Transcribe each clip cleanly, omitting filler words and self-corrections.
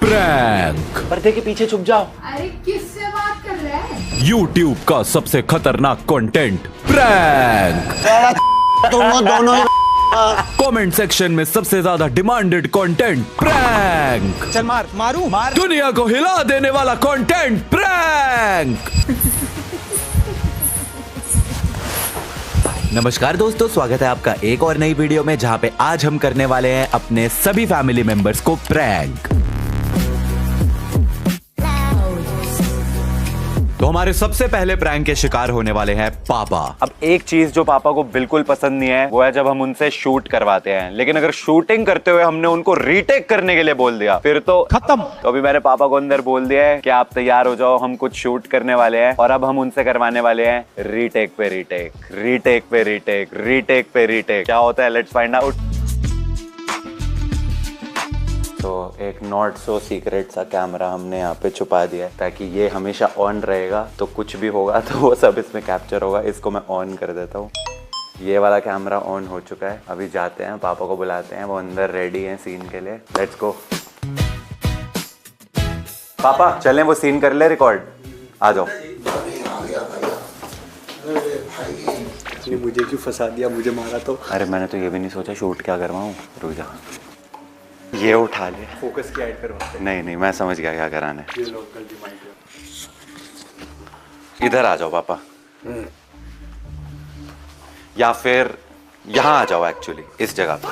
Prank. पर्दे के पीछे छुप जाओ। अरे किससे बात कर रहा है? YouTube का सबसे खतरनाक कंटेंट प्रैंक। तुम दोनों कमेंट सेक्शन में सबसे ज्यादा डिमांडेड कंटेंट प्रैंक। चल मार दुनिया को हिला देने वाला कंटेंट प्रैंक। नमस्कार दोस्तों, स्वागत है आपका एक और नई वीडियो में, जहां पे आज हम करने वाले हैं अपने सभी फैमिली मेंबर्स को प्रैंक। तो हमारे सबसे पहले प्रैंक के शिकार होने वाले हैं पापा। अब एक चीज जो पापा को बिल्कुल पसंद नहीं है वो है जब हम उनसे शूट करवाते हैं, लेकिन अगर शूटिंग करते हुए हमने उनको रीटेक करने के लिए बोल दिया फिर तो खत्म। तो अभी मैंने पापा को अंदर बोल दिया है कि आप तैयार हो जाओ, हम कुछ शूट करने वाले हैं और अब हम उनसे करवाने वाले हैं रीटेक पे रीटेक, रीटेक पे रीटेक, रीटेक पे रीटेक। क्या होता है, लेट्स फाइंड आउट। तो एक नॉट सो सीक्रेट सा कैमरा हमने यहाँ पे छुपा दिया है ताकि ये हमेशा ऑन रहेगा, तो कुछ भी होगा तो वो सब इसमें कैप्चर होगा। इसको मैं ऑन कर देता हूँ। ये वाला कैमरा ऑन हो चुका है। अभी जाते हैं, पापा को बुलाते हैं, वो अंदर रेडी हैं सीन के लिए। Let's go. पापा चलें, वो सीन कर ले रिकॉर्ड। आ जाओ। मुझे क्यों फंसा दिया, मुझे मारा तो। अरे मैंने तो ये भी नहीं सोचा शूट क्या करवाऊँ। रुक जा, ये उठा ले। फोकस की ऐड करवाते। नहीं मैं समझ गया क्या कराना है। इधर आ जाओ पापा, या फिर यहाँ आ जाओ। एक्चुअली इस जगह पे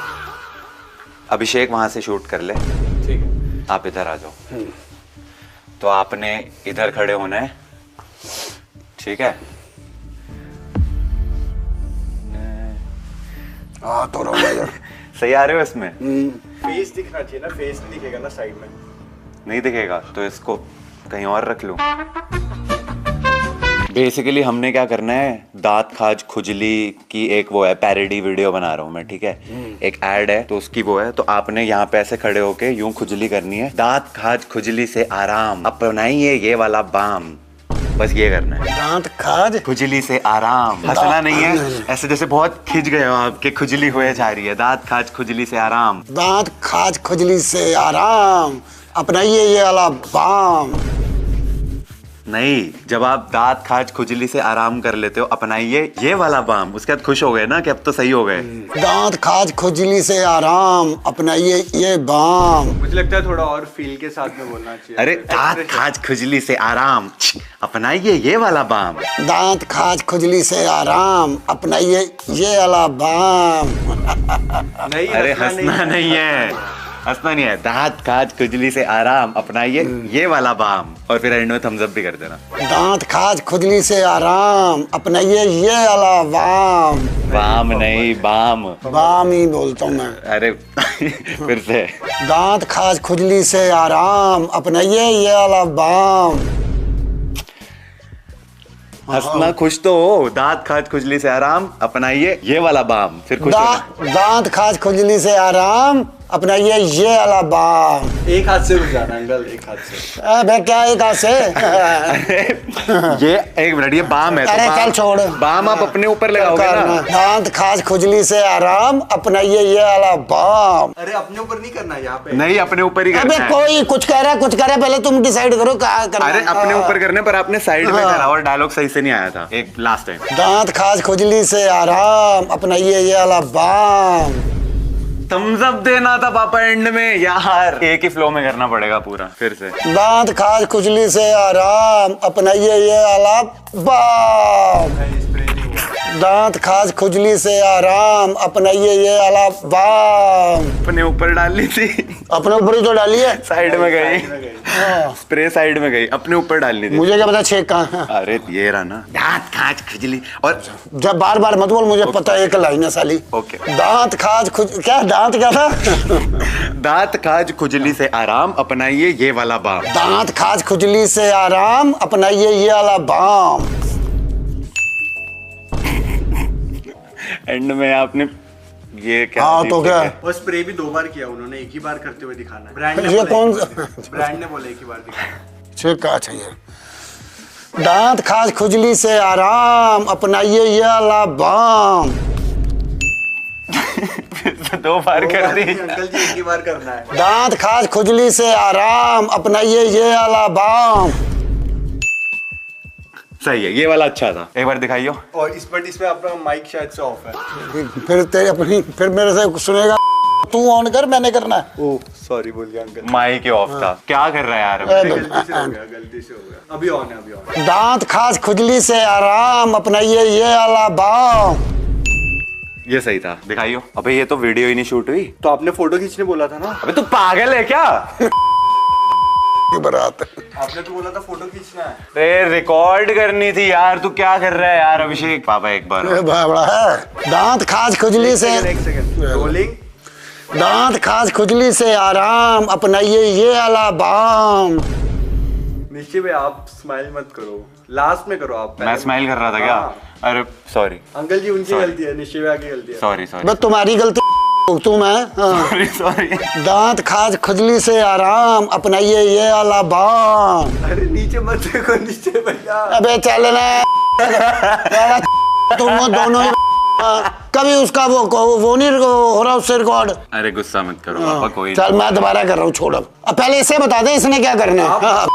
अभिषेक वहां से शूट कर ले। ठीक है, आप इधर आ जाओ। तो आपने इधर खड़े होना है, ठीक है? तो रहो सही आ रहे हो इसमें? फेस दिखना चाहिए ना, फेस नहीं दिखेगा ना साइड में। नहीं दिखेगा तो इसको कहीं और रख लूं। बेसिकली हमने क्या करना है, दांत खाज खुजली की एक वो है, पैरोडी वीडियो बना रहा हूँ मैं, ठीक है? एक ऐड है तो उसकी वो है। तो आपने यहाँ पे ऐसे खड़े होके यूं खुजली करनी है। दांत खाज खुजली से आराम अपनाइए ये वाला बाम। बस ये करना है। दांत खाज खुजली से आराम। हंसना नहीं है ऐसे जैसे बहुत खिंच गए हो आपके, खुजली हुए जा रही है। दांत खाज खुजली से आराम। दांत खाज खुजली से आराम अपनाइए ये वाला बाम। नहीं, जब आप दांत खाज खुजली से आराम कर लेते हो, अपनाइए ये वाला बाम, उसके बाद खुश हो गए ना कि अब तो सही हो गए। दांत खाज खुजली से आराम अपनाइए ये बाम। मुझे लगता है थोड़ा और फील के साथ में बोलना चाहिए। अरे दांत खाज खुजली से आराम अपनाइए ये वाला बाम। दांत खाज खुजली से आराम अपनाइए ये वाला बाम। नहीं, अरे हंसना नहीं है, हंसना नहीं है। दांत खाज खुजली से आराम अपनाइए ये वाला बाम। और फिर एंड में थम्स अप भी कर देना। दांत खाज खुजली से आराम अपनाइए ये वाला बाम। बाम नहीं, बाम। बाम ही बोलता हूँ मैं। अरे फिर से। दांत खाज खुजली से आराम अपनाइए ये वाला बाम। हंसना खुश तो हो। दांत खाज खुजली से आराम अपनाइए ये वाला बाम। फिर खुश होना। दांत खाज खुजली से आराम अपनाइए ये वाला बाम। एक हाथ से रुक जाना अंकल, एक हाथ से। अबे क्या एक हाथ से? ये एक मिनट, ये बाम है तो अरे चल छोड़। बाम आप अपने ऊपर लगाओगे ना। दांत खाज खुजली से आराम अपनाइए ये वाला बाम। अरे अपने ऊपर नहीं करना, यहाँ पे नहीं, अपने ऊपर ही करना अबे है। कोई कुछ कह रहा है, कुछ कह रहा है, पहले तुम डिसाइड करो क्या करना है। अरे अपने ऊपर करने पर आपने साइड में करा और डायलॉग सही से नहीं आया था एक लास्ट टाइम। दांत खाज खुजली से आराम अपनाइए ये वाला बाम। थम्स अप देना था पापा एंड में यार। एक ही फ्लो में करना पड़ेगा पूरा। फिर से। दांत खाज खुजली से आराम अपनाइए ये वाला बाम। दांत खाज खुजली से आराम अपनाइए ये वाला बाम। अपने ऊपर डालनी थी, अपने ऊपर ही तो डाली है। साइड में गई। स्प्रे साइड में गई, अपने ऊपर डालनी थी। मुझे क्या पता छेक कहाँ है। अरे ये रहा ना, दांत खाज खुजली। और जब बार बार मत बोल, मुझे पता है एक लाइन है साली। ओके। दांत खाज खुज क्या, दांत क्या था? दांत खाज खुजली से आराम अपनाइए ये वाला बाम। दांत खाज खुजली से आराम अपनाइए ये वाला बाम। एंड में आपने ये क्या? हाँ तो क्या? और स्प्रे भी 2 बार किया उन्होंने, एक ही बार करते हुए दिखाना है। ब्रांड ये कौन सा? ब्रांड ने बोला एक ही बार दिखाना। छेक कहाँ चाहिए? दांत खाज खुजली से आराम अपनाइए ये वाला बाम। 2 बार कर दी। अंकल जी एक ही बार करना है। दांत खाज खुजली से आराम अपनाइए ये वाला बाम। सही है, ये वाला अच्छा था, एक बार दिखाइयो। और इसमें आपका माइक शायद से ऑफ है। फिर मेरे से सुनेगा। तू ऑन कर, मैंने करना है। ओह सॉरी, बोल गया अंकल। माइक ही ऑफ था। क्या कर रहा है यार? गलती से हो गया। अभी ऑन है, अभी ऑन है। दांत खाज खुजली से आराम अपनाइए ये वाला बाम। ये सही था, दिखाइयो। अबे ये तो वीडियो ही नहीं शूट हुई। तो आपने फोटो खींचने बोला था ना। अबे तू पागल है क्या? बारात आपने तो बोला था फोटो खींचना है। अरे रिकॉर्ड करनी थी यार, तू क्या कर रहा है यार अभिषेक? पापा एक बार बड़ा है। दांत खाज खुजली से, एक सेकंड रोलिंग। दांत खाज खुजली से आराम अपनाइए ये वाला बाम। निश्चय भाई आप स्माइल मत करो, लास्ट में करो आप। मैं स्माइल कर रहा था क्या? हाँ। अरे सॉरी अंकल जी उनकी गलती है, निश्चय भाई की गलती है। सॉरी सॉरी बस तुम्हारी गलती तू मैं। हाँ। सॉरी। दांत खाज खुजली से आराम अपनाइए ये वाला बाम। अरे नीचे मत देखो, नीचे भैया। अबे चल ना तुम दोनों ही। कभी उसका वो नहीं हो रहा उससे रिकॉर्ड। अरे गुस्सा मत करो पापा, कोई चल मैं दोबारा कर रहा हूँ, छोड़ अब पहले इसे बता दे इसने क्या करना है। हाँ।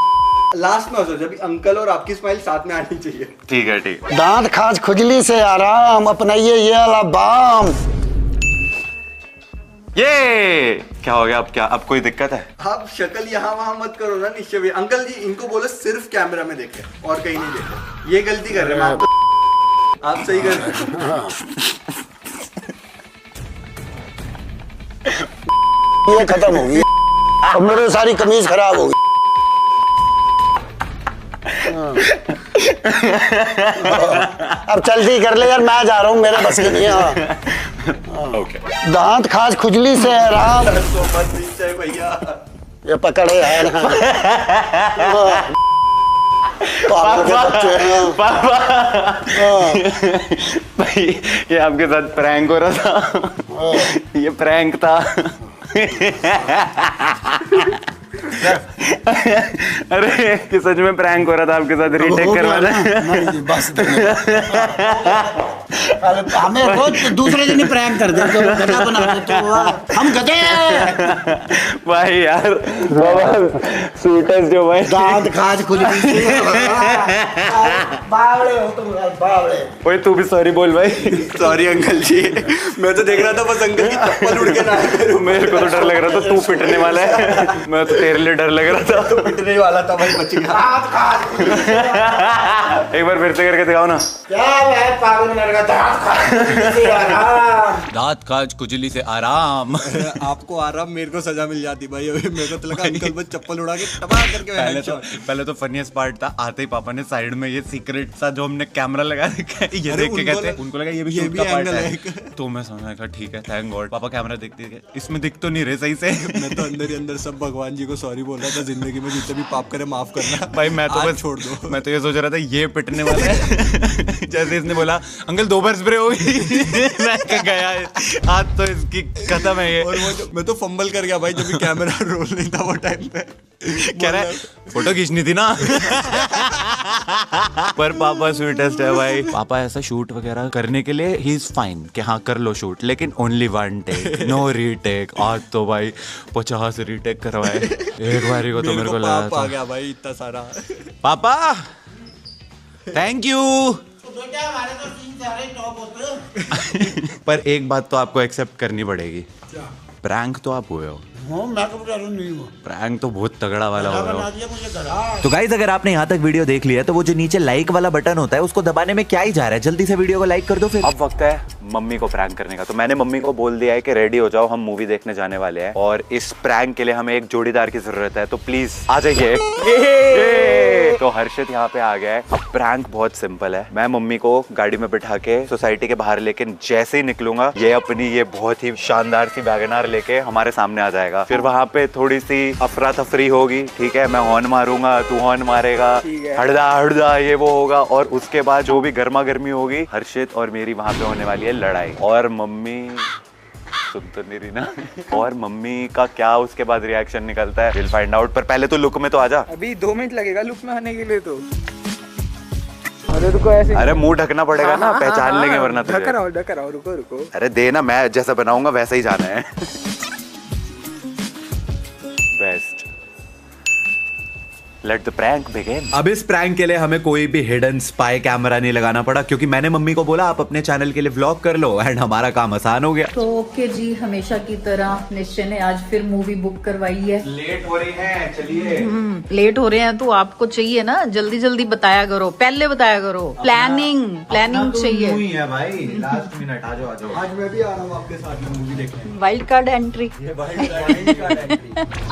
लास्ट में हो जब अंकल और आपकी स्माइल साथ में आनी चाहिए। ठीक है ठीक। दांत खाज खुजली से आराम अपनाइए ये वाला बाम। ये क्या हो गया? अब क्या, अब कोई दिक्कत है? आप शक्ल यहाँ वहाँ मत करो ना निश्चय भाई। अंकल जी इनको बोलो सिर्फ कैमरा में देखे और कहीं नहीं देखे। ये गलती कर रहे हैं आप सही कर रहे हैं। ये खत्म हो गई, अब मेरी सारी कमीज खराब हो गई। अब जल्दी कर ले यार, मैं जा रहा हूँ, मेरे बस की नहीं है। ओके। दांत खाज खुजली से आराम। तो मत नीचे भैया। ये पकड़े है ना। पापा के बच्चे हैं। पापा भाई ये आपके साथ प्रैंक हो रहा था। ये प्रैंक था। अरे कि सच में प्रैंक हो रहा था आपके साथ, रीटेक करवाना है। बस हमें रोज दूसरे दिन ही प्रैंक कर दे, तो गधा बना दे, तो हम गधे हैं। भाई यार स्वीटेस्ट जो भाई। दांत खाज खुजली से बावड़े हो तुम, बावड़े। ओए तू भी सॉरी बोल भाई। सॉरी अंकल जी, मैं तो देख रहा था बस अंकल की चप्पल उड़ के ना आए। मेरे को तो डर लग रहा था तू पिटने वाला है, मैं तो तेरे लिए डर लग रहा था। तो पिटने वाला था भाई, बच गया। एक बार फिर से करके दिखाओ ना। क्या है पागल लड़का, दांत खाज खुजली से आराम। दांत खाज खुजली से आराम। आपको आराम, मेरे को सजा मिल जाती भाई। अभी मेरे को तो लगा अंकल बस चप्पल उड़ा के तबाह करके पहले तो फनीस्ट पार्ट था, आते ही पापा ने साइड में ये सीक्रेट सा जो हमने कैमरा लगा रखा है, ये देख के कहते हैं उनको लगा ये भी शूट का पार्ट है। तो मैं समझा था ठीक है, थैंक गॉड पापा कैमरा देखते थे, इसमें दिख तो नहीं रहे सही से। मैं तो अंदर ही अंदर सब भगवान जी को सॉरी बोल रहा था, जिंदगी में जितने भी पाप करे माफ करना भाई। मैं तो बस छोड़ दो। मैं तो ये सोच रहा था ये पिटने वाला है। जैसे इसने बोला अंकल 2 बार स्प्रे हो गई, मैं कहा गया आज तो इसकी खत्म है ये। और वो मैं तो फंबल कर गया भाई, जब भी कैमरा रोल नहीं था वो टाइम पे। कह रहा है फोटो खींचनी थी ना। पर पापा स्वीटेस्ट है भाई। पापा ऐसा शूट वगैरह करने के लिए ही इज फाइन कि हाँ कर लो शूट, लेकिन ओनली 1 टेक, नो रीटेक। आज तो भाई 50 रीटेक करवाए एक बारी को, तो मेरे को लगा पाप आ था गया भाई इतना सारा। पापा थैंक यू। पर एक बात तो आपको एक्सेप्ट करनी पड़ेगी, प्रैंक तो आप हुए हो। मैं कब कह रहा हूँ नहीं हुआ, प्रैंक तो बहुत तगड़ा वाला हो रहा दिया मुझे घर। तो गाइस अगर आपने यहाँ तक वीडियो देख लिया है तो वो जो नीचे लाइक वाला बटन होता है उसको दबाने में क्या ही जा रहा है, जल्दी से वीडियो को लाइक कर दो। फिर अब वक्त है मम्मी को प्रैंक करने का। तो मैंने मम्मी को बोल दिया है कि रेडी हो जाओ, हम मूवी देखने जाने वाले हैं और इस प्रैंक के लिए हमें एक जोड़ीदार की जरूरत है, तो प्लीज आ जाइए। तो हर्षित यहाँ पे आ गया है। अब प्रैंक बहुत सिंपल है, मैं मम्मी को गाड़ी में बिठा के सोसाइटी के बाहर लेकिन जैसे ही निकलूंगा ये अपनी ये बहुत ही शानदार सी वैगनआर लेके हमारे सामने आ जाएगा। फिर वहाँ पे थोड़ी सी अफरा तफरी होगी, ठीक है, मैं हॉर्न मारूंगा, तू हॉर्न मारेगा, हड़दा हड़दा ये वो होगा, और उसके बाद जो भी गर्मा गर्मी होगी हर्षित और मेरी वहाँ पे होने वाली है लड़ाई। और मम्मी सुन तो नहीं रही ना, और मम्मी का क्या उसके बाद रिएक्शन निकलता है विल फाइंड आउट। पर पहले तो लुक में तो आजा। अभी 2 मिनट लगेगा लुक में आने के लिए। तो रुको ऐसे। अरे मुंह ढकना पड़ेगा ना, पहचान लेंगे वरना तुझे। ढक रहा हूँ, रुको। अरे देना, मैं जैसा बनाऊंगा वैसा ही जाना है। Best. Let the prank begin. अब इस प्रैंक के लिए हमें कोई भी हिडन स्पाई कैमरा नहीं लगाना पड़ा, क्योंकि मैंने मम्मी को बोला आप अपने चैनल के लिए व्लॉग कर लो, एंड हमारा काम आसान हो गया। तो ओके जी, हमेशा की तरह निश्चय ने आज फिर मूवी बुक करवाई है। लेट हो रही है, चलिए। लेट हो रहे हैं तो आपको चाहिए ना, जल्दी जल्दी बताया करो, पहले बताया करो। प्लानिंग चाहिए। है भाई, लास्ट मिनट। आ जाओ। आज मैं भी आ रहा हूँ आपके साथ में मूवी देखने। Wild card entry.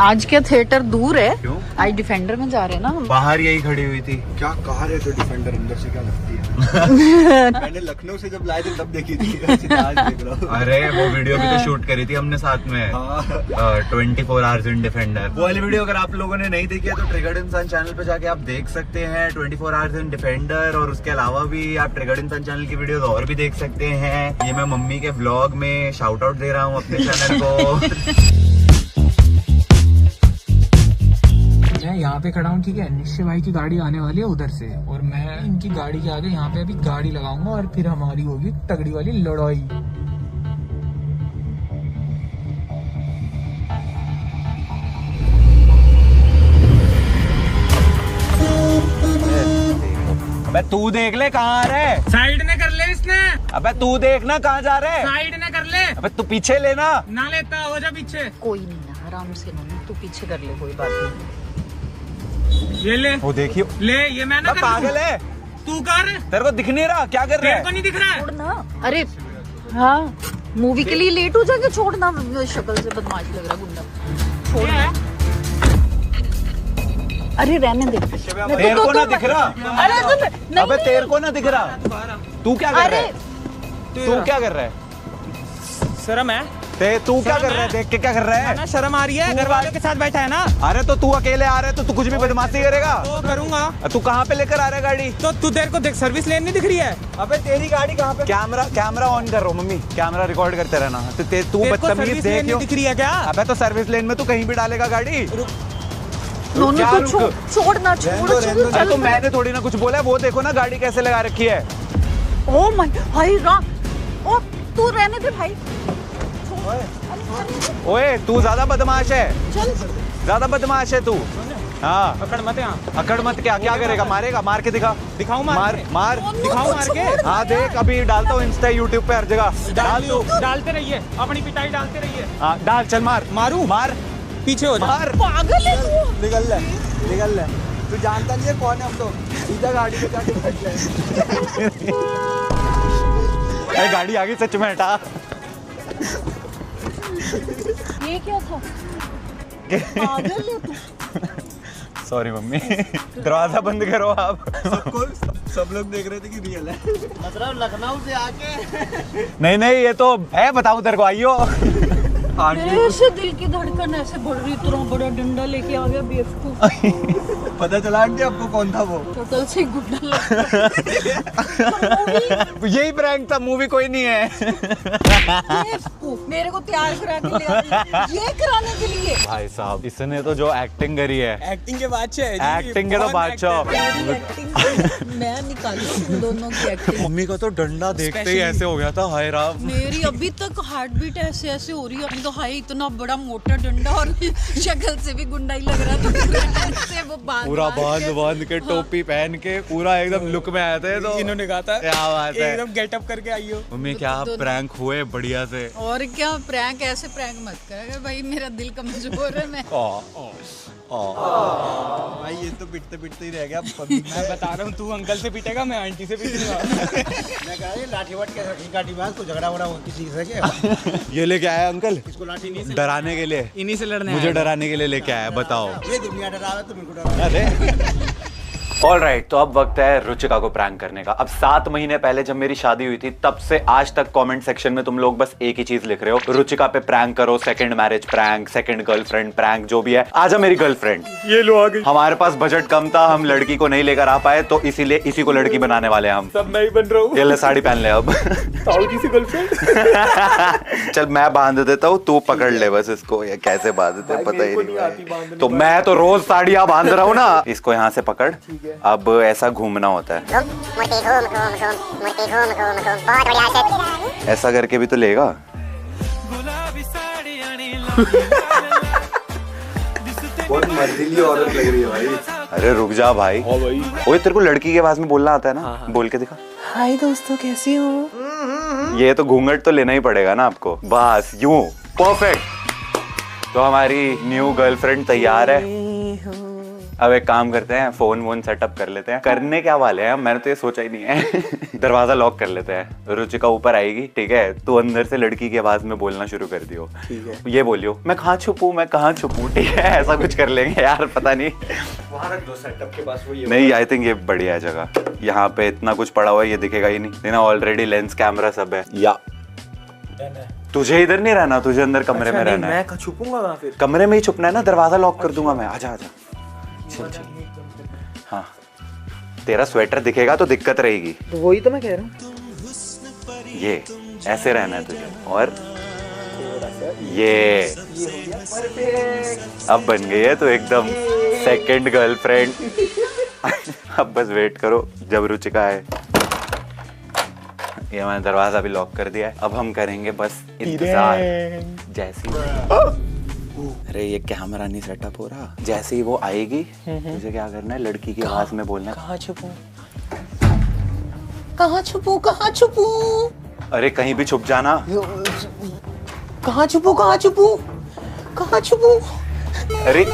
आज क्या थिएटर दूर है? क्यों? आज डिफेंडर में जा रहे हैं ना हम। बाहर यही खड़ी हुई थी। क्या कहा रहे थे डिफेंडर अंदर से क्या लगती है? मैंने लखनऊ से जब लाए थे तब देखी थी, आज देख रहा हूँ। अरे वो वीडियो भी तो शूट करी थी हमने साथ में। 24 आवर्स इन डिफेंडर। वो वाली वीडियो अगर आप लोगों ने नहीं देखी है तो ट्रिगर्ड इंसान चैनल पे जाके आप देख सकते हैं 24 आवर्स इन डिफेंडर। और उसके अलावा भी आप ट्रिगर्ड इंसान चैनल की वीडियोस और भी देख सकते हैं। ये मैं मम्मी के व्लॉग में शाउट आउट दे रहा हूँ अपने चैनल को। मैं यहाँ पे खड़ा हूँ, ठीक है। निश्चय भाई की गाड़ी आने वाली है उधर से, और मैं इनकी गाड़ी के आगे यहाँ पे अभी गाड़ी लगाऊंगा, और फिर हमारी होगी तगड़ी वाली लड़ाई। अबे तू देख ले कहाँ आ रहा है। साइड ने कर ले इसने। अबे तू देखना कहाँ जा रहा है। साइड ने कर ले। अबे तू पीछे लेना। ना लेता, हो जा पीछे। कोई नहीं ना, आराम से ना, तू पीछे कर ले, कोई बात नहीं। ये ले। वो देखियो। ले, ये मैं ना कर पागल है। तू कर। तेरे को दिख नहीं रहा क्या कर रहा तेरे को नहीं दिख रहा है? छोड़ना। अरे हाँ, मूवी के लिए लेट हो जाके छोड़ना। शक्ल से बदमाश लग रहा गुंडा। छोड़ना। अरे रहने दे। तेरे को ना दिख रहा। अबे तेरे को ना दिख रहा। तू क्या कर रहा है? तू क्या कर रहा है? शर्म है? तू क्या कर रहा है? देख के क्या कर रहा है? ना शर्म आ रही है, घर वालों के साथ बैठा है ना। अरे तो तू अकेले आ रहा है तो तू कुछ भी बदमाशी करेगा? तो करूंगा। तू कहाँ पे लेकर आ रहा है गाड़ी? तो तू तेरे को देख, सर्विस लेन नहीं दिख रही है? अबे तेरी गाड़ी कहाँ पे? कैमरा ऑन कर रहा हूँ मम्मी, कैमरा रिकॉर्ड करते रहना। तू बदतमीज देख क्यों? दिख रही है क्या? अबे तो सर्विस लेन में तू कहीं भी डालेगा गाड़ी। छोड़ना। अरे तो मैंने थोड़ी ना कुछ बोला है, वो देखो ना गाड़ी कैसे लगा रखी है। ओ माय भाई राम। ओ तू रहने दे भाई। ओए तू ज्यादा बदमाश है। चल। ज्यादा बदमाश है तू। हाँ अकड़ मत यहाँ। अकड़ मत। क्या करेगा? मारेगा? मार के दिखा। दिखाऊं? मार दिखाऊं मार के? हाँ देख, अभी डालता हूँ इंस्टा यूट्यूब पे हर जगह। डालते रहिए, अपनी पिटाई डालते रहिए। हाँ डाल, चल मार। मारू? मार, पीछे हो जा। मार। पागल है तू। निकल ले। तू जानता नहीं है कौन है हम तो। सीधा गाड़ी पे जाके बैठ ले। अरे गाड़ी आगे सच में हटा। ये क्या था? पागल है तू। Sorry mummy. दरवाजा बंद करो आप। सब लोग देख रहे थे कि रियल है। मतलब लखनऊ से आके। नहीं ये तो है, बताऊं तेरे को। आइयो। ऐसे दिल की धड़कन ऐसे बढ़ रही, इतना बड़ा डंडा लेके आ गया बीएफ को। पता चला आंटी आपको कौन था वो? शक्ल से गुड्डा यही प्रैंक था, मूवी कोई नहीं है। मेरे को तैयार करा के ले आई, ये कराने के लिए। भाई साहब इसने तो जो एक्टिंग करी है। एक्टिंग के बादशाह। एक्टिंग के तो बादशाह। मैं निकालू तुम दोनों की एक्टिंग। मम्मी का तो डंडा देखते ही ऐसे हो गया था, हाय राम। मेरी अभी तक हार्ट बीट ऐसे हो रही है। तो हाय इतना बड़ा मोटा डंडा, और शक्ल से भी गुंडा ही लग रहा था। से वो पूरा बांध के टोपी पहन के पूरा एकदम लुक में आए थे। तो इन्होंने कहा था क्या बात है, एकदम गेटअप करके आई हो। मम्मी क्या प्रैंक हुए बढ़िया से। और क्या प्रैंक, ऐसे प्रैंक मत कर भाई, मेरा दिल कमजोर है। मैं भाई ये तो पिटते पिटते ही रह गया। मैं बता रहा हूँ, तू अंकल से पीटेगा, मैं आंटी से पीटूंगा। मैं कह रहा लाठी वाट का डिमांड को झगड़ा वड़ा किसी से क्या? ये लेके आया अंकल इसको लाठी नहीं डराने के लिए। इन्हीं से लड़ने मुझे डराने के लिए लेके आया, बताओ। ये दुनिया डरा रहा है तो मेरे को डरा। अरे ऑलराइट, तो अब वक्त है रुचिका को प्रैंक करने का। अब 7 महीने पहले जब मेरी शादी हुई थी तब से आज तक कमेंट सेक्शन में तुम लोग बस एक ही चीज लिख रहे हो, रुचिका पे प्रैंक करो, second marriage prank, second girlfriend prank, जो भी है। आजा मेरी गर्लफ्रेंड। ये लो आ गई। हमारे पास बजट कम था, हम लड़की को नहीं लेकर आ पाए, तो इसीलिए इसी को लड़की बनाने वाले हैं हम। सब मैं ही बन रहा हूँ। ये ले साड़ी पहन ले अब। ताऊ जी से गर्लफ्रेंड। चल मैं बांध देता हूँ, तू पकड़ ले बस इसको। ये कैसे बांधते पता ही नहीं। तो मैं तो रोज साड़ियाँ बांध रहा हूँ ना। इसको यहाँ से पकड़। है। अब ऐसा घूमना होता है, ऐसा करके भी तो लेगा। बहुत मर्दिली औरत लग रही है भाई। अरे रुक जा भाई। हाँ भाई। ओए तेरे को लड़की की आवाज में बोलना आता है ना? हाँ। बोल के दिखा। हाय दोस्तों, कैसी हो? ये तो घूंघट तो लेना ही पड़ेगा ना आपको। बस यूं परफेक्ट। तो हमारी न्यू गर्लफ्रेंड तैयार है। अब एक काम करते हैं, फोन वोन सेटअप कर लेते हैं। करने क्या वाले हैं, मैंने तो ये सोचा ही नहीं है। दरवाजा लॉक कर लेते हैं। रुचिका ऊपर आएगी, ठीक है? तू अंदर से लड़की की आवाज में बोलना शुरू कर दियो। ठीक है। ये बोलियो, मैं कहाँ छुपूं, मैं कहाँ छुपूं, ठीक है? ऐसा कुछ कर लेंगे यार, पता नहीं। वहाँ रख दो सेटअप के पास वो ये। नहीं, आई थिंक ये बढ़िया है जगह। यहाँ पे इतना कुछ पड़ा हुआ है, ये दिखेगा ही नहीं। ऑलरेडी लेंस कैमरा सब है। या तुझे इधर नहीं रहना, तुझे अंदर कमरे में रहना है। मैं छुपूंगा वहाँ फिर। कमरे में ही छुपना है ना, दरवाजा लॉक कर दूंगा मैं। आजा आजा, चल चल। हाँ, तेरा स्वेटर दिखेगा तो दिक्कत रहेगी। तो वही तो मैं कह रहा हूँ। ये ऐसे रहना है तुझे, और ये अब बन गई है तो एकदम सेकंड गर्लफ्रेंड। अब बस वेट करो जब रुचिका आए। ये मैंने दरवाजा भी लॉक कर दिया है। अब हम करेंगे बस इंतजार। जैसे अरे ये कैमरा नहीं सेटअप हो रहा। जैसे ही वो आएगी, मुझे क्या करना है, लड़की की आवाज में बोलना है। कहाँ छुपूं? कहाँ छुपूं? कहाँ छुपूं? अरे कहीं भी छुप जाना। कहाँ छुपूं? कहाँ छुपूं? कहाँ छुपूं? अरे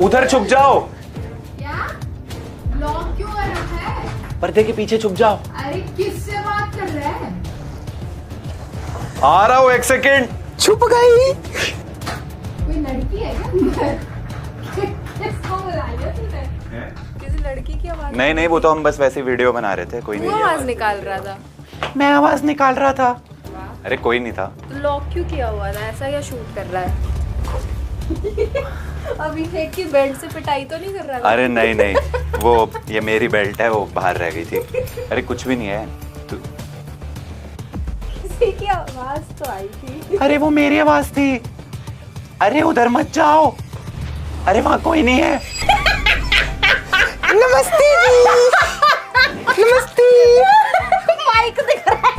उधर छुप जाओ। क्या लॉक क्यों कर रखा है? पर्दे के पीछे छुप जाओ। अरे किससे बात कर रहा है? आ रहा हूँ, एक सेकेंड। छुप गई। कोई लड़की है क्या? किसको बुलाया तूने? किसी लड़की की आवाज नहीं नहीं, वो तो हम बस वैसे वीडियो बना रहे थे। कोई वो नहीं। आवाज निकाल रहा था। मैं आवाज निकाल रहा था। अरे कोई नहीं था। तो लॉक क्यों किया हुआ था? ऐसा क्या शूट कर रहा है? अभी फेंक की बेल्ट से पिटाई तो नहीं कर रहा था? अरे नहीं नहीं, वो ये मेरी बेल्ट है, वो बाहर रह गई थी। अरे कुछ भी नहीं है। किसी की आवाज तो आई थी। अरे वो मेरी आवाज थी। अरे उधर मत जाओ। अरे वहां कोई नहीं है। नमस्ते जी। नमस्ते। माइक दिख रहा है।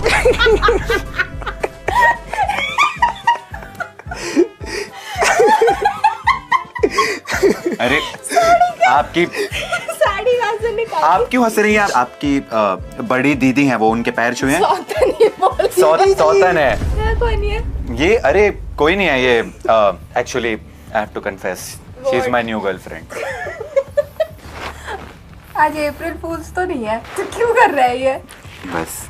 अरे आपकी साड़ी कहाँ से निकाली? आप क्यों हंस रही हैं? आपकी बड़ी दीदी हैं, वो उनके पैर छुए हैं। सौतन ही बोल। सौतन है कोई नहीं है। ये। अरे कोई नहीं है ये। Actually I have to confess, she is my new girlfriend. आज अप्रैल फूल्स तो नहीं है, तो क्यों कर रहा है ये? बस।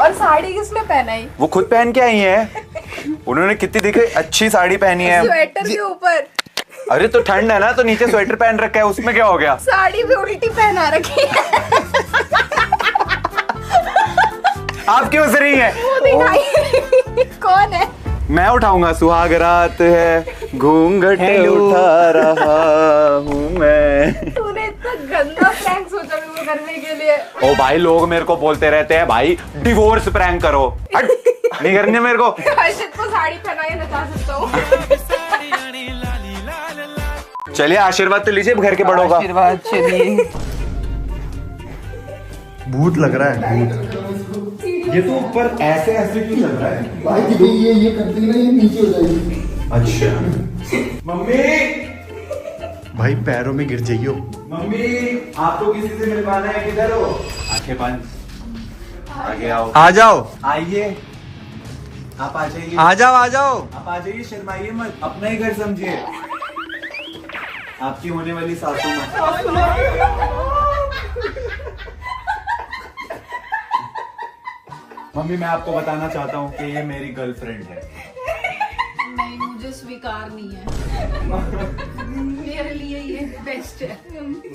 और साड़ी किसने पहनाई? वो खुद पहन के आई हैं। उन्होंने कितनी दिखे अच्छी साड़ी पहनी है। स्वेटर के ऊपर। अरे तो ठंड है ना, तो नीचे स्वेटर पहन रखा है, उसमें क्या हो गया? साड़ी भी उल्टी पहना रखी है। आप क्यों हंस रही हैं? वो दिखाई। कौन है? मैं उठाऊंगा। सुहाग रात है, घूंघट उठा रहा हूँ मैं। तूने इतना गंदा प्रैंक सोचा मेरे को करने के लिए। ओ भाई, लोग मेरे को बोलते रहते हैं भाई डिवोर्स प्रैंक करो। हट, नहीं करनी मेरे को। हर्षित को साड़ी पहनाई नचा सकता हूँ। चलिए आशीर्वाद तो लीजिए घर के बड़ों का। आशीर्वाद चलिए। भूत लग रहा है, भूत। ये तो ऊपर ऐसे ऐसे क्यों चल रहा है? भाई ये करती ना, ये नीचे हो जाएगी। अच्छा। मम्मी, भाई पैरों में गिर जाइयो। मम्मी, आपको किसी से मिलवाना है, किधर हो? आंखें बंद, आगे आओ। आ जाओ, आइए, आप आ जाइए। आ जाओ, आ जाओ। आप आ जाइए, शर्माइए मत, अपना ही घर समझिए। आपकी होने वाली सासू माँ। मम्मी, मैं आपको बताना चाहता हूँ कि ये मेरी गर्लफ्रेंड है। नहीं, मुझे स्वीकार नहीं है। मेरे लिए ये बेस्ट है।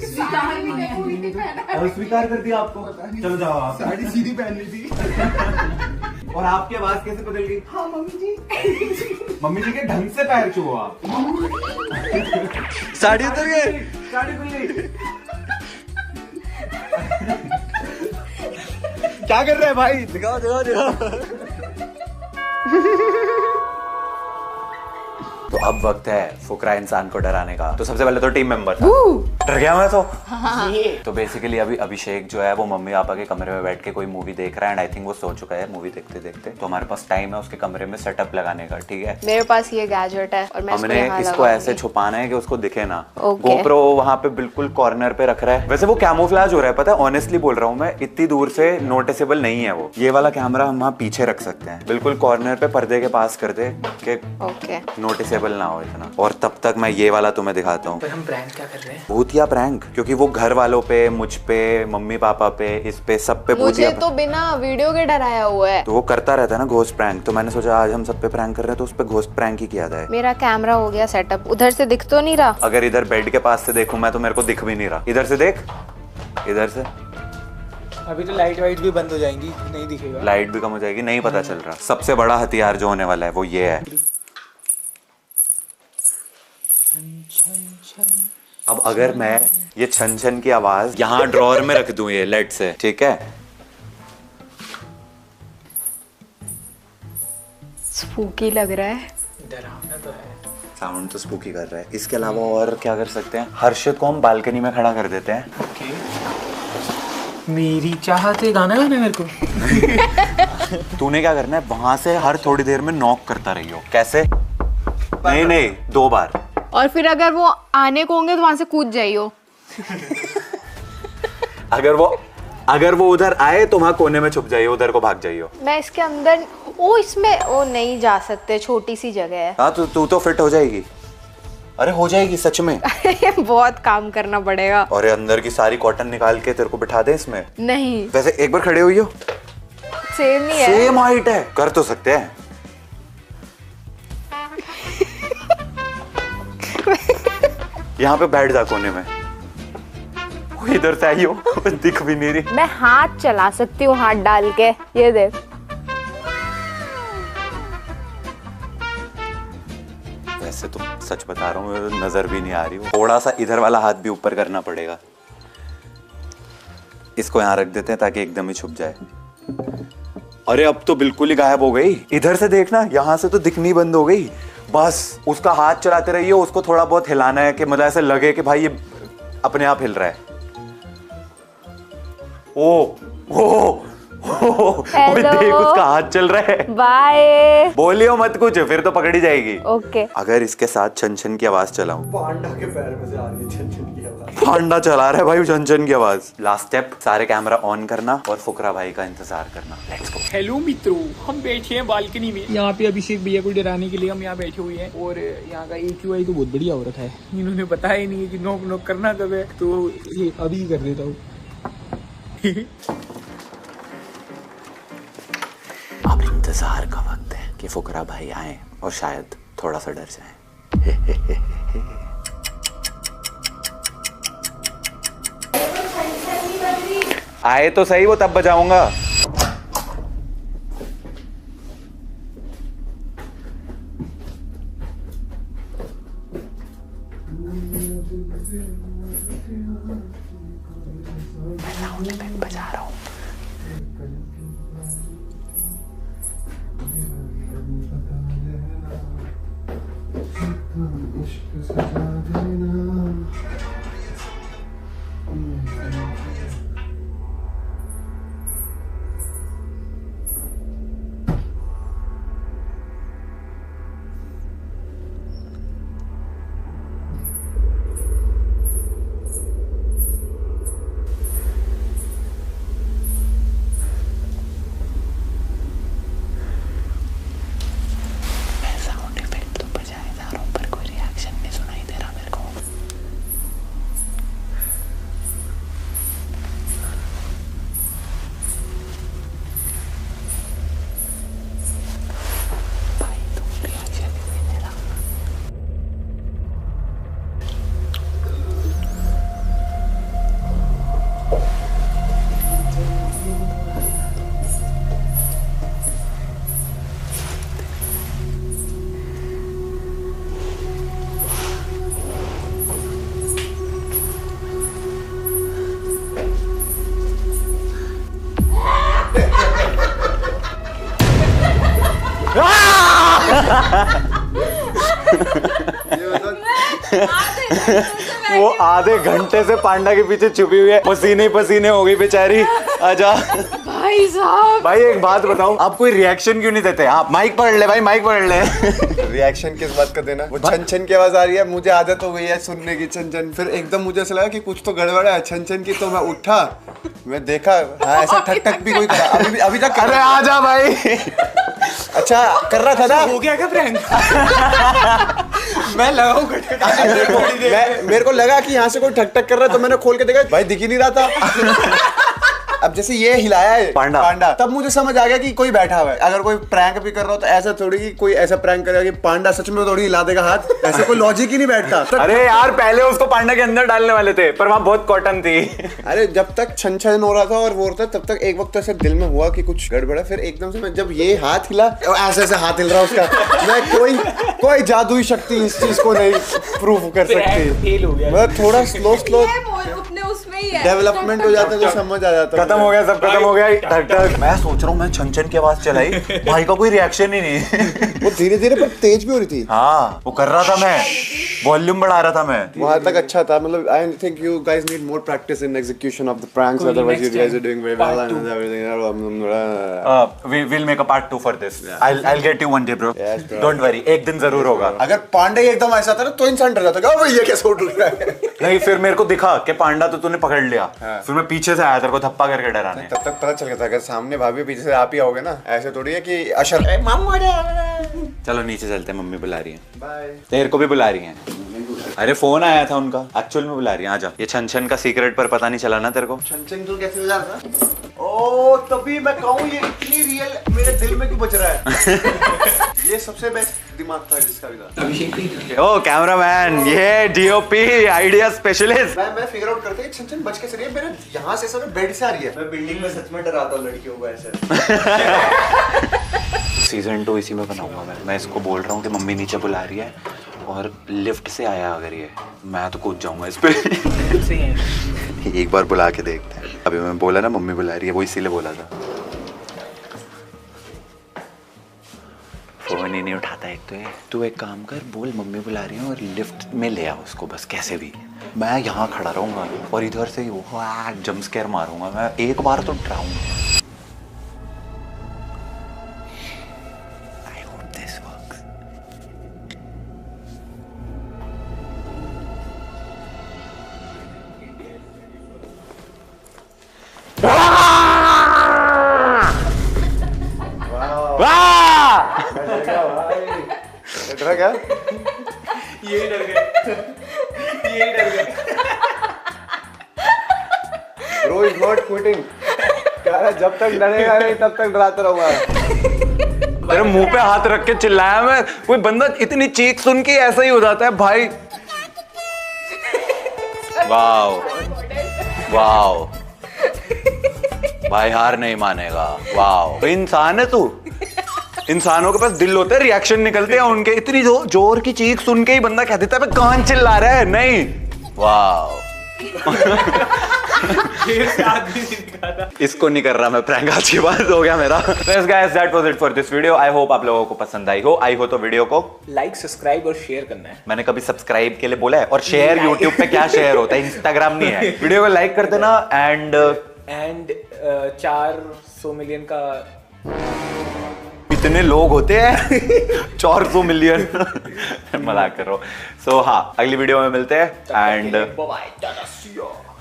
स्वीकार नहीं है। और स्वीकार कर दिया आपको? चलो जाओ आप। साड़ी सीधी पहननी थी। और आपकी आवाज कैसे बदल गई? हाँ मम्मी जी। मम्मी जी के ढंग से पैर छुओ आप। साड़ी उतर गई, साड़ी खुल गई। क्या कर रहे हैं भाई? दिखाओ दिखाओ दिखाओ। तो अब वक्त है फुकरा इंसान को डराने का। तो सबसे पहले तो टीम मेंबर था। डर गया मैं तो बेसिकली अभी अभिषेक जो है वो मम्मी पापा के कमरे में बैठ के कोई मूवी देख रहा है एंड आई थिंक वो सो चुका है मूवी देखते देखते। तो हमारे पास टाइम है उसके कमरे में सेटअप लगाने का, ठीक है। मेरे पास ये गैजेट है और मैं हमने इसको ऐसे छुपाना है कि उसको दिखे ना। Okay. गोप्रो वहाँ पे बिल्कुल कॉर्नर पे रख रहा है। वैसे वो कैमोफ्लेज हो रहा है, पता है, ऑनेस्टली बोल रहा हूँ मैं, इतनी दूर से नोटिसेबल नहीं है वो। ये वाला कैमरा हम वहाँ पीछे रख सकते हैं, बिल्कुल कॉर्नर पे पर्दे के पास कर दे कि नोटिसेबल ना हो इतना। और तब तक मैं ये वाला तुम्हें दिखाता हूँ। हम प्रैंक क्या कर रहे हैं? भूतिया प्रैंक, क्योंकि वो घर वालों पे, मुझ पे, मम्मी पापा पे, इस पे, सब पे भूतिया। मुझे तो बिना वीडियो के डराया हुआ है। तो वो करता रहता है ना घोस्ट प्रैंक, तो मैंने सोचा आज हम सब पे प्रैंक कर रहे हैं तो उस पे घोस्ट प्रैंक ही किया जाए। मेरा कैमरा हो गया सेटअप, उधर से दिख तो नहीं रहा। अगर इधर बेड के पास से देखूं मैं तो मेरे को दिख भी नहीं रहा। इधर से देख, इधर से। अभी तो लाइट वाइट भी बंद हो जाएंगी, नहीं दिखेगा। लाइट भी कम हो जाएगी, नहीं पता चल रहा। सबसे बड़ा हथियार जो होने वाला है वो ये है। अब अगर मैं ये छन छन की आवाज यहाँ ड्रॉअर में रख दूं ये लेट से, ठीक है। स्पूकी लग रहा है। डरावना तो है। साउंड तो स्पूकी कर रहा है। इसके अलावा और क्या कर सकते हैं? हर्षित को हम बालकनी में खड़ा कर देते हैं। ओके। मेरी चाहत है गाना गाना मेरे को। तूने क्या करना है, वहां से हर थोड़ी देर में नॉक करता रही हो। कैसे? नहीं 2 बार। और फिर अगर वो आने को होंगे तो वहां से कूद जाइयो। अगर वो उधर आए तो वहां कोने में छुप जाइए, उधर को भाग जाइए। मैं इसके अंदर इसमें नहीं जा सकते, छोटी सी जगह है। हाँ तू तो फिट हो जाएगी। अरे हो जाएगी सच में। बहुत काम करना पड़ेगा। और अंदर की सारी कॉटन निकाल के तेरे को बिठा दे इसमें। नहीं, वैसे एक बार खड़े हुई हो, सेम ही है। सेम हाइट है, कर तो सकते हैं। यहाँ पे बैठ जा कोने में। इधर से आई हो, दिख भी नहीं रही। मैं हाथ चला सकती हूँ, हाथ डाल के। ये देख। वैसे तो सच बता रहा हूँ, नजर भी नहीं आ रही। थोड़ा सा इधर वाला हाथ भी ऊपर करना पड़ेगा। इसको यहाँ रख देते हैं ताकि एकदम ही छुप जाए। अरे अब तो बिल्कुल ही गायब हो गई। इधर से देखना, यहाँ से तो दिखनी बंद हो गई। बस उसका हाथ चलाते रहिए, उसको थोड़ा बहुत हिलाना है कि मतलब ऐसे लगे कि भाई ये अपने आप हिल रहा है। ओ देख उसका हाथ चल रहा है। बाय। बोलियो मत कुछ, फिर तो पकड़ी जाएगी। ओके। अगर इसके साथ छन छन की आवाज चलाऊं। पांडा के पैर में से आ रही है छन छन की आवाज। पांडा चला रहा है भाई छन छन की आवाज। लास्ट स्टेप, सारे कैमरा ऑन करना और फुकरा भाई का इंतजार करना। Let's go. हेलो मित्रों, हम बैठे हैं बालकनी में। यहाँ पे अभिषेक भैया को डराने के लिए हम यहाँ बैठे हुए हैं। और यहाँ का AQI तो बहुत बढ़िया हो रखा है। इन्होंने बताया ही नहीं है कि नॉक नॉक करना कब है, तो ये अभी कर देता हूँ। अब इंतजार का वक्त है कि फुकरा भाई आए और शायद थोड़ा सा डर जाए। आए तो सही, वो तब बजाऊंगा। बजा रहा हूँ। साउंड इफेक्ट तो बजाए जा रहा हूँ पर कोई रिएक्शन नहीं सुनाई दे रहा मेरे को। वो आधे घंटे से पांडा के पीछे छुपी हुई है, पसीने पसीने हो गई बेचारी। आजा भाई साहब, भाई एक बात बताऊं, आप कोई रिएक्शन क्यों नहीं देते? आप माइक पकड़ ले भाई, माइक पकड़ ले। रिएक्शन किस बात का देना? वो छन छन की आवाज आ रही है, मुझे आदत हो गई है सुनने की छन छन। फिर एकदम मुझे ऐसा लगा कि कुछ तो गड़बड़ है छन छन की, तो मैं उठा, मैं देखा हाँ ऐसा ठक ठक भी कोई करा। अभी तक अरे आजा भाई। अच्छा कर रहा था ना, हो गया क्या प्रैंक? मैं लगाऊं मेरे को लगा कि यहाँ से कोई ठक ठक कर रहा है, तो मैंने खोल के देखा भाई दिख ही नहीं रहा था। अब जैसे ये हिलाया है पांडा, तब मुझे समझ आ गया कि कोई बैठा हुआ है। अगर कोई प्रैंक भी कर रहा हो तो ऐसा थोड़ी कि कोई ऐसा प्रैंक करेगा कि पांडा सच में थोड़ी हिला देगा हाथ, ऐसे कोई लॉजिक ही नहीं बैठता। अरे यार पहले उसको पांडा के अंदर डालने वाले थे, पर वहाँ बहुत कॉटन थी। अरे जब तक छन छन हो रहा था और वो रहा था, तब तक एक वक्त ऐसे दिल में हुआ कि कुछ गड़बड़ है। फिर एकदम से मैं जब ये हाथ हिला, ऐसे ऐसे हाथ हिल रहा उसका, मैं कोई जादुई शक्ति इस चीज को नहीं प्रूव कर सकती। मैं थोड़ा स्लो उसमें ही है, डेवलपमेंट हो जाता है तो समझ आ जाता है। खत्म हो गया, सब खत्म हो गया। ठक ठक। मैं सोच रहा हूँ मैं छन छन की आवाज चलाई, भाई का कोई रिएक्शन ही नहीं। वो धीरे धीरे पर तेज भी हो रही थी। हाँ वो कर रहा था, मैं वॉल्यूम बढ़ा रहा था मैं। वहां तक अच्छा था। मतलब I think you guys need more practice in execution of the pranks, otherwise you guys are doing very well and everything. we will make a part 2 for this. I'll get you one day bro. Yes, bro. Don't worry, एक दिन जरूर होगा। अगर पांडे एकदम ऐसा था ना तो इंसान डर जाता, भाई ये कैसे उठ रहा है। नहीं फिर मेरे को दिखा कि पांडा तो तूने पकड़ लिया। फिर मैं पीछे से आया तेरे को थप्पा करके डराने। तब तक पता चल गया था अगर सामने भाभी पीछे से आप ही आओगे ना, ऐसे थोड़ी है कि अशर चलो नीचे चलते हैं, मम्मी बुला रही है। बाय। तेरे को भी बुला रही है। अरे फोन आया था उनका, एक्चुअल में बुला रही है। आजा। ये छन छन का सीक्रेट पर पता नहीं चला ना तेरे को? छन छन तो कैसे हो जाता? ओ तभी मैं कहूँ ये इतनी रियल मेरे दिल में क्यों बच रहा है। ये सबसे बेस्ट दिमाग था जिसका भी था। ओ कैमरामैन, ये डीओपी आइडिया स्पेशलिस्ट। मैं फिगर आउट करते छन छन बच के सही है, मेरे यहाँ से सब बेड से आ रही है। मैं बिल्डिंग में सच में डराता हूँ लड़कियों को ऐसे। सीजन 2 इसी में बनाऊंगा मैं इसको बोल रहा हूँ कि मम्मी नीचे बुला रही है और लिफ्ट से आया अगर ये, मैं तो कूद जाऊंगा इस पे। एक बार बुला के देखते हैं। अभी मैं बोला ना मम्मी बुला रही है, वो इसीलिए बोला था। फोन ही नहीं उठाता एक तो ये। तू एक काम कर, बोल मम्मी बुला रही है और लिफ्ट में ले आ उसको बस कैसे भी। मैं यहाँ खड़ा रहूंगा और इधर से ही वो जंप स्केयर मारूंगा। मैं एक बार तो डराऊंगा। डरा क्या? ये डर गए, ये डर गए। Bro is not quitting. कह रहा जब तक डरेगा नहीं तब तक डराता रहूंगा। तेरे मुंह पे हाथ रख के चिल्लाया मैं। कोई बंदा इतनी चीख सुन के ऐसा ही हो जाता है भाई। वाओ वाओ भाई, हार नहीं मानेगा। वाओ, तो इंसान है तू। इंसानों के पास दिल होते हैं, रिएक्शन निकलते हैं उनके। इतनी जोर की चीख सुन के ही बंदा कह देता है कौन चिल्ला रहा है। नहीं, वाओ। इसको नहीं कर रहा मैं प्रैंक, आज की बात हो गया मेरा। Guys that was it for this video. I hope आप लोगों को पसंद आई हो तो वीडियो को लाइक, सब्सक्राइब और शेयर करना है। मैंने कभी सब्सक्राइब के लिए बोला है? और शेयर यूट्यूब पे क्या शेयर होता है, इंस्टाग्राम नहीं है। वीडियो को लाइक कर देना एंड 400 मिलियन का इतने लोग होते हैं 400 मिलियन। मजाक कर रहा हूँ। सो हाँ, अगली वीडियो में मिलते हैं एंड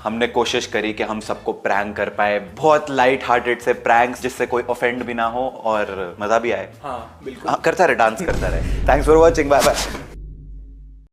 हमने कोशिश करी कि हम सबको प्रैंक कर पाए, बहुत लाइट हार्टेड से प्रैंक्स जिससे कोई ऑफेंड भी ना हो और मजा भी आए। हाँ बिल्कुल। करता रहे, डांस करता रहे। Thanks for watching, bye bye.